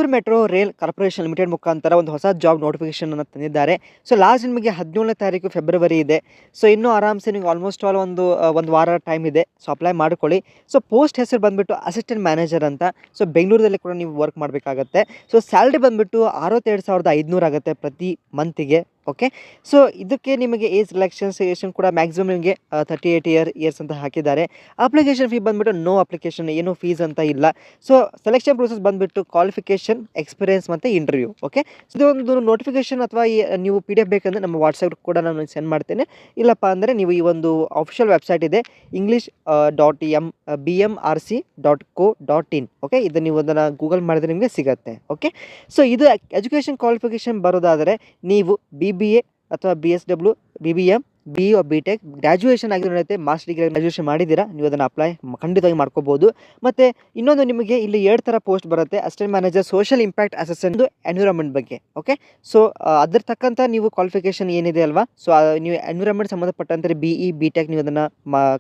Mysuru metro rail corporation limited ಮುಖಾಂತರ ಒಂದು ಹೊಸ ಜಾಬ್ ನೋಟಿಫಿಕೇಶನ್ ಅನ್ನು ತಂದಿದ್ದಾರೆ. ಸೊ ಲಾಸ್ಟ್ ನಿಮಗೆ 17ನೇ ತಾರೀಕು ಫೆಬ್ರವರಿ ಇದೆ. ಸೊ ಇನ್ನೂ ಆರಾಮ್ಸೆ ನಿಮಗೆ ಆಲ್ಮೋಸ್ಟ್ ಆಲ್ ಒಂದು ವಾರ ಟೈಮ್ ಇದೆ. ಸೊ ಅಪ್ಲೈ ಮಾಡ್ಕೊಳ್ಳಿ. ಸೊ ಪೋಸ್ಟ್ ಹೆಸರು ಬಂದುಬಿಟ್ಟು ಅಸಿಸ್ಟೆಂಟ್ ಮ್ಯಾನೇಜರ್ ಅಂತ. ಸೊ ಬೆಂಗಳೂರಲ್ಲಿ ಕೂಡ ನೀವು ವರ್ಕ್ ಮಾಡಬೇಕಾಗತ್ತೆ. ಸೊ ಸ್ಯಾಲ್ರಿ ಬಂದುಬಿಟ್ಟು 62,500 ಆಗುತ್ತೆ ಪ್ರತಿ ಮಂತಿಗೆ. ಓಕೆ, ಸೊ ಇದಕ್ಕೆ ನಿಮಗೆ ಏಜ್ ರಿಲ್ಯಾಕ್ಸೇಷನ್ ಕೂಡ ಮ್ಯಾಕ್ಸಿಮಮ್ ನಿಮಗೆ 38 ಇಯರ್ಸ್ ಅಂತ ಹಾಕಿದ್ದಾರೆ. ಅಪ್ಲಿಕೇಶನ್ ಫೀ ಬಂದುಬಿಟ್ಟು ನೋ ಅಪ್ಲಿಕೇಶನ್, ಏನು ಫೀಸ್ ಅಂತ ಇಲ್ಲ. ಸೊ ಸೆಲೆಕ್ಷನ್ ಪ್ರೊಸೆಸ್ ಬಂದುಬಿಟ್ಟು ಕ್ವಾಲಿಫಿಕೇಷನ್, ಎಕ್ಸ್ಪೀರಿಯನ್ಸ್ ಮತ್ತು ಇಂಟರ್ವ್ಯೂ. ಓಕೆ, ಇದೊಂದು ನೋಟಿಫಿಕೇಶನ್ ಅಥವಾ ನೀವು PDF ಬೇಕಂದರೆ ನಮ್ಮ ವಾಟ್ಸಪ್ ಕೂಡ ನಾನು ಸೆಂಡ್ ಮಾಡ್ತೇನೆ. ಇಲ್ಲಪ್ಪ ಅಂದರೆ ನೀವು ಈ ಒಂದು ಅಫಿಷಿಯಲ್ ವೆಬ್ಸೈಟ್ ಇದೆ english.bmrc.co.in. ಓಕೆ, ಇದು ನೀವು ಅದನ್ನು ಗೂಗಲ್ ಮಾಡಿದ್ರೆ ನಿಮಗೆ ಸಿಗುತ್ತೆ. ಓಕೆ, ಸೊ ಇದು ಎಜುಕೇಷನ್ ಕ್ವಾಲಿಫಿಕೇಷನ್ ಬರೋದಾದರೆ ನೀವು BBA ಅಥವಾ BSW, BBM, BE BTech graduation ಆಗಿರೋ ನಡೆಯುತ್ತೆ. ಮಾಸ್ಟರ್ ಡಿಗ್ರಿ ಗ್ರ್ಯಾಜುಯೇಷನ್ ಮಾಡಿದ್ದೀರಾ ನೀವು ಅದನ್ನು ಅಪ್ಲೈ ಖಂಡಿತವಾಗಿ ಮಾಡ್ಕೋಬೋದು. ಮತ್ತು ಇನ್ನೊಂದು ನಿಮಗೆ ಇಲ್ಲಿ 2 ಥರ ಪೋಸ್ಟ್ ಬರುತ್ತೆ. Assistant manager social impact assessment environment ಬಗ್ಗೆ. ಓಕೆ, ಸೊ ಅದ್ರ ತಕ್ಕಂಥ ನೀವು ಕ್ವಾಲಿಫಿಕೇಷನ್ ಏನಿದೆ ಅಲ್ವಾ, ಸೊ ನೀವು ಎನ್ವಿರಾನ್ಮೆಂಟ್ ಸಂಬಂಧಪಟ್ಟಂತೆ BE BTech ನೀವು ಅದನ್ನು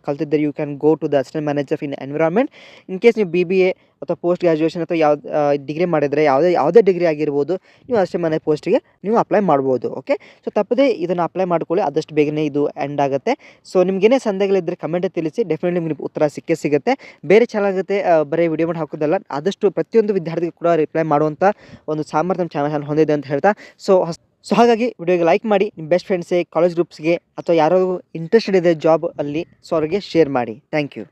ಕಲ್ತಿದ್ದರೆ you can go to the assistant manager in environment. In case ನೀವು BBA ಅಥವಾ ಪೋಸ್ಟ್ ಗ್ರ್ಯಾಜುಯೇಷನ್ ಅಥವಾ ಡಿಗ್ರಿ ಮಾಡಿದರೆ ಯಾವುದೇ ಡಿಗ್ರಿ ಆಗಿರ್ಬೋದು, ನೀವು ಅಸಿಸ್ಟೆಂಟ್ ಮ್ಯಾನೇಜರ್ ಪೋಸ್ಟಿಗೆ ನೀವು ಅಪ್ಲೈ ಮಾಡ್ಬೋದು. ಓಕೆ, ಸೊ ತಪ್ಪದೇ ಇದನ್ನು ಅಪ್ಲೈ ಮಾಡ್ಕೊಳ್ಳಿ, ಆದಷ್ಟು ಬೇಗನೆ ಇದು ಎಂಡ್ ಆಗುತ್ತೆ. ಸೊ ನಿಮಗೇನೇ ಸಂದೇಹಗಳಿದ್ದರೆ ಕಮೆಂಟ್ ತಿಳಿಸಿ, ಡೆಫಿನೆಟ್ಲಿ ನಿಮಗೆ ಉತ್ತರ ಸಿಗುತ್ತೆ. ಬೇರೆ ಚೆನ್ನಾಗುತ್ತೆ ಬರೀ ವಿಡಿಯೋ ಮಾಡಿ ಹಾಕೋದಲ್ಲ, ಆದಷ್ಟು ಪ್ರತಿಯೊಂದು ವಿದ್ಯಾರ್ಥಿಗೂ ಕೂಡ ರಿಪ್ಲೈ ಮಾಡುವಂಥ ಒಂದು ಸಾಮರ್ಥ್ಯ ನಮ್ಮ ಚಾನಲ್ ಹೊಂದಿದೆ ಅಂತ ಹೇಳ್ತಾ, ಸೊ ಹಾಗಾಗಿ ವಿಡಿಯೋಗೆ ಲೈಕ್ ಮಾಡಿ, ನಿಮ್ಮ ಬೆಸ್ಟ್ ಫ್ರೆಂಡ್ಸ್ಗೆ, ಕಾಲೇಜ್ ಗ್ರೂಪ್ಸ್ಗೆ ಅಥವಾ ಯಾರೋ ಇಂಟ್ರೆಸ್ಟೆಡ್ ಇದೆ ಜಾಬ್ ಅಲ್ಲಿ, ಸೊ ಅವ್ರಿಗೆ ಶೇರ್ ಮಾಡಿ. Thank you.